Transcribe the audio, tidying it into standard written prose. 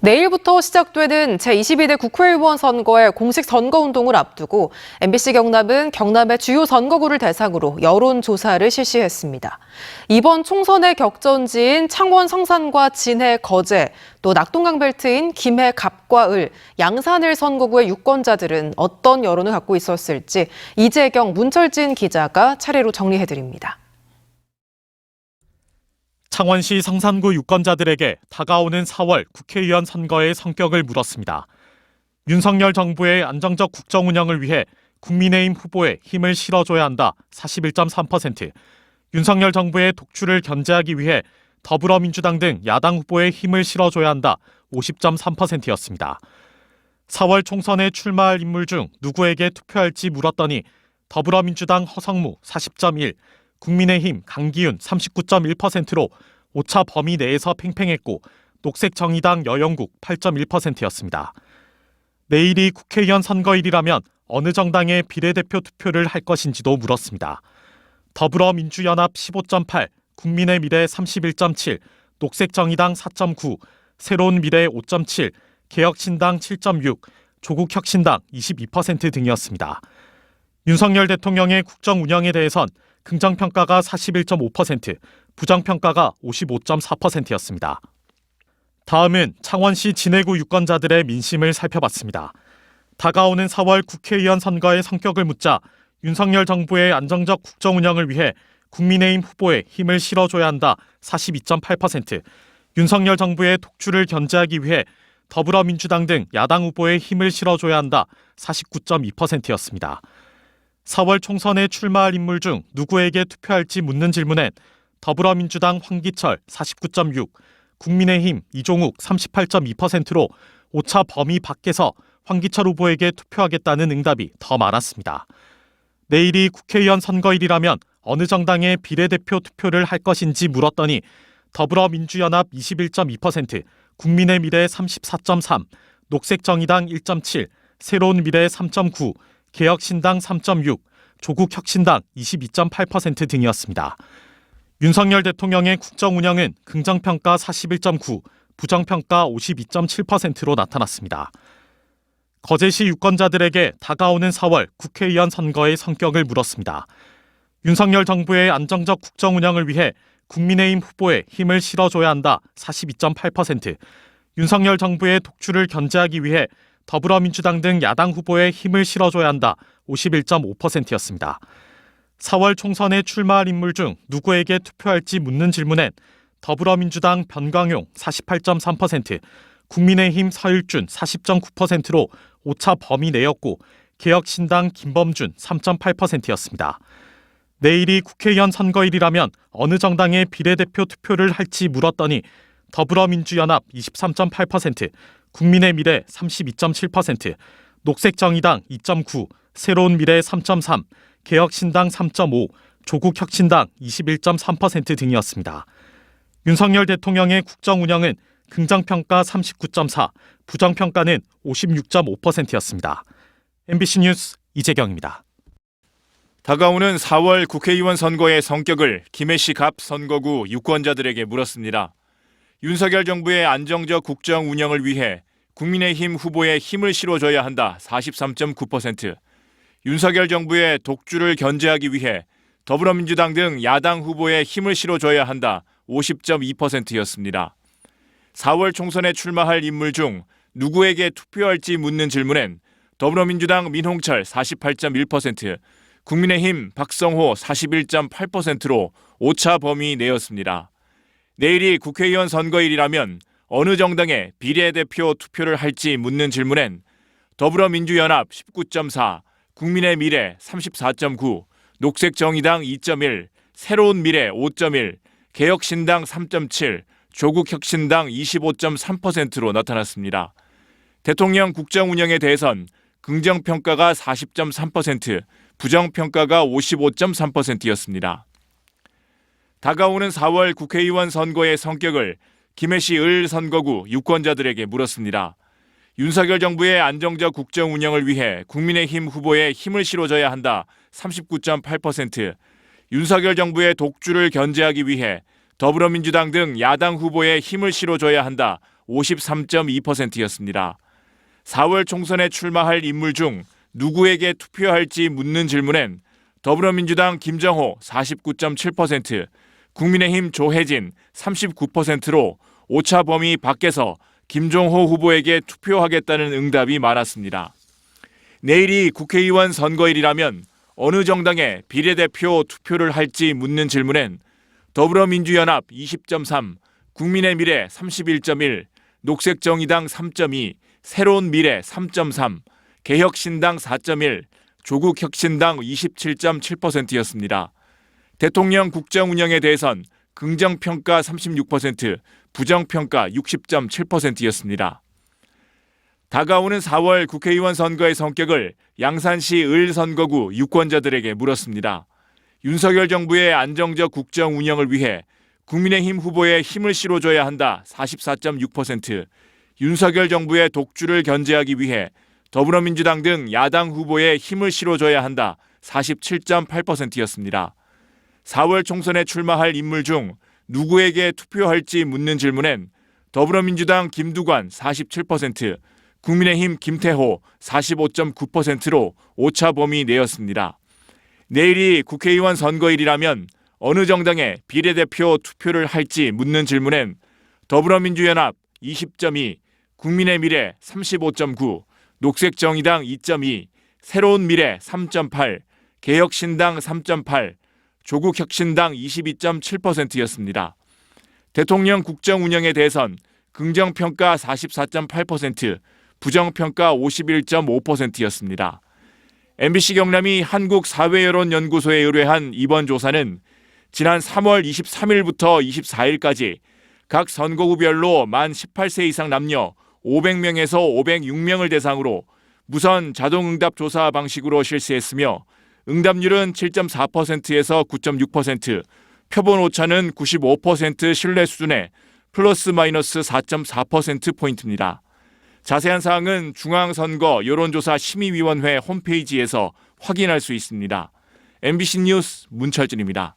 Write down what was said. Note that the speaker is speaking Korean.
내일부터 시작되는 제22대 국회의원 선거의 공식 선거운동을 앞두고 MBC 경남은 경남의 주요 선거구를 대상으로 여론조사를 실시했습니다. 이번 총선의 격전지인 창원 성산과 진해 거제, 또 낙동강 벨트인 김해 갑과 을, 양산을 선거구의 유권자들은 어떤 여론을 갖고 있었을지 이재경, 문철진 기자가 차례로 정리해드립니다. 창원시 성산구 유권자들에게 다가오는 4월 국회의원 선거의 성격을 물었습니다. 윤석열 정부의 안정적 국정 운영을 위해 국민의힘 후보에 힘을 실어줘야 한다 41.3%, 윤석열 정부의 독주를 견제하기 위해 더불어민주당 등 야당 후보에 힘을 실어줘야 한다 50.3%였습니다. 4월 총선에 출마할 인물 중 누구에게 투표할지 물었더니 더불어민주당 허성무 40.1, 국민의힘 강기훈 39.1%로 오차 범위 내에서 팽팽했고 녹색정의당 여영국 8.1%였습니다. 내일이 국회의원 선거일이라면 어느 정당의 비례대표 투표를 할 것인지도 물었습니다. 더불어민주연합 15.8, 국민의미래 31.7, 녹색정의당 4.9, 새로운미래 5.7, 개혁신당 7.6, 조국혁신당 22% 등이었습니다. 윤석열 대통령의 국정 운영에 대해선 긍정평가가 41.5%, 부정평가가 55.4%였습니다. 다음은 창원시 진해구 유권자들의 민심을 살펴봤습니다. 다가오는 4월 국회의원 선거의 성격을 묻자 윤석열 정부의 안정적 국정 운영을 위해 국민의힘 후보에 힘을 실어줘야 한다 42.8%, 윤석열 정부의 독주를 견제하기 위해 더불어민주당 등 야당 후보에 힘을 실어줘야 한다 49.2%였습니다. 4월 총선에 출마할 인물 중 누구에게 투표할지 묻는 질문엔 더불어민주당 황기철 49.6, 국민의힘 이종욱 38.2%로 오차 범위 밖에서 황기철 후보에게 투표하겠다는 응답이 더 많았습니다. 내일이 국회의원 선거일이라면 어느 정당의 비례대표 투표를 할 것인지 물었더니 더불어민주연합 21.2%, 국민의미래 34.3, 녹색정의당 1.7, 새로운미래 3.9, 개혁신당 3.6, 조국혁신당 22.8% 등이었습니다. 윤석열 대통령의 국정 운영은 긍정평가 41.9, 부정평가 52.7%로 나타났습니다. 거제시 유권자들에게 다가오는 4월 국회의원 선거의 성격을 물었습니다. 윤석열 정부의 안정적 국정 운영을 위해 국민의힘 후보에 힘을 실어줘야 한다 42.8%, 윤석열 정부의 독주를 견제하기 위해 더불어민주당 등 야당 후보에 힘을 실어줘야 한다 51.5%였습니다. 4월 총선에 출마할 인물 중 누구에게 투표할지 묻는 질문엔 더불어민주당 변광용 48.3%, 국민의힘 서일준 40.9%로 오차 범위 내였고 개혁신당 김범준 3.8%였습니다. 내일이 국회의원 선거일이라면 어느 정당의 비례대표 투표를 할지 물었더니 더불어민주연합 23.8%, 국민의미래 32.7%, 녹색정의당 2.9, 새로운미래 3.3, 개혁신당 3.5, 조국혁신당 21.3% 등이었습니다. 윤석열 대통령의 국정 운영은 긍정평가 39.4, 부정평가는 56.5%였습니다. MBC 뉴스 이재경입니다. 다가오는 4월 국회의원 선거의 성격을 김해시 갑 선거구 유권자들에게 물었습니다. 윤석열 정부의 안정적 국정 운영을 위해 국민의힘 후보에 힘을 실어줘야 한다 43.9%, 윤석열 정부의 독주를 견제하기 위해 더불어민주당 등 야당 후보에 힘을 실어줘야 한다 50.2%였습니다. 4월 총선에 출마할 인물 중 누구에게 투표할지 묻는 질문엔 더불어민주당 민홍철 48.1%, 국민의힘 박성호 41.8%로 오차 범위 내였습니다. 내일이 국회의원 선거일이라면 어느 정당의 비례대표 투표를 할지 묻는 질문엔 더불어민주연합 19.4, 국민의미래 34.9, 녹색정의당 2.1, 새로운미래 5.1, 개혁신당 3.7, 조국혁신당 25.3%로 나타났습니다. 대통령 국정 운영에 대해선 긍정평가가 40.3%, 부정평가가 55.3%였습니다. 다가오는 4월 국회의원 선거의 성격을 김해시 을 선거구 유권자들에게 물었습니다. 윤석열 정부의 안정적 국정 운영을 위해 국민의힘 후보에 힘을 실어줘야 한다 39.8%, 윤석열 정부의 독주를 견제하기 위해 더불어민주당 등 야당 후보에 힘을 실어줘야 한다 53.2%였습니다. 4월 총선에 출마할 인물 중 누구에게 투표할지 묻는 질문엔 더불어민주당 김정호 49.7%, 국민의힘 조혜진 39%로 오차 범위 밖에서 김종호 후보에게 투표하겠다는 응답이 많았습니다. 내일이 국회의원 선거일이라면 어느 정당에 비례대표 투표를 할지 묻는 질문엔 더불어민주연합 20.3, 국민의 미래 31.1, 녹색정의당 3.2, 새로운 미래 3.3, 개혁신당 4.1, 조국혁신당 27.7%였습니다. 대통령 국정 운영에 대해선 긍정평가 36%, 부정평가 60.7%였습니다. 다가오는 4월 국회의원 선거의 성격을 양산시 을 선거구 유권자들에게 물었습니다. 윤석열 정부의 안정적 국정 운영을 위해 국민의힘 후보에 힘을 실어줘야 한다 44.6%, 윤석열 정부의 독주를 견제하기 위해 더불어민주당 등 야당 후보에 힘을 실어줘야 한다 47.8%였습니다. 4월 총선에 출마할 인물 중 누구에게 투표할지 묻는 질문엔 더불어민주당 김두관 47%, 국민의힘 김태호 45.9%로 오차 범위 내였습니다. 내일이 국회의원 선거일이라면 어느 정당에 비례대표 투표를 할지 묻는 질문엔 더불어민주연합 20.2, 국민의 미래 35.9, 녹색정의당 2.2, 새로운 미래 3.8, 개혁신당 3.8, 조국혁신당 22.7%였습니다. 대통령 국정 운영에 대해선 긍정평가 44.8%, 부정평가 51.5%였습니다. MBC 경남이 한국사회여론연구소에 의뢰한 이번 조사는 지난 3월 23일부터 24일까지 각 선거구별로 만 18세 이상 남녀 500명에서 506명을 대상으로 무선 자동응답 조사 방식으로 실시했으며 응답률은 7.4%에서 9.6%, 표본 오차는 95% 신뢰 수준의 플러스 마이너스 4.4%포인트입니다. 자세한 사항은 중앙선거 여론조사 심의위원회 홈페이지에서 확인할 수 있습니다. MBC 뉴스 문철준입니다.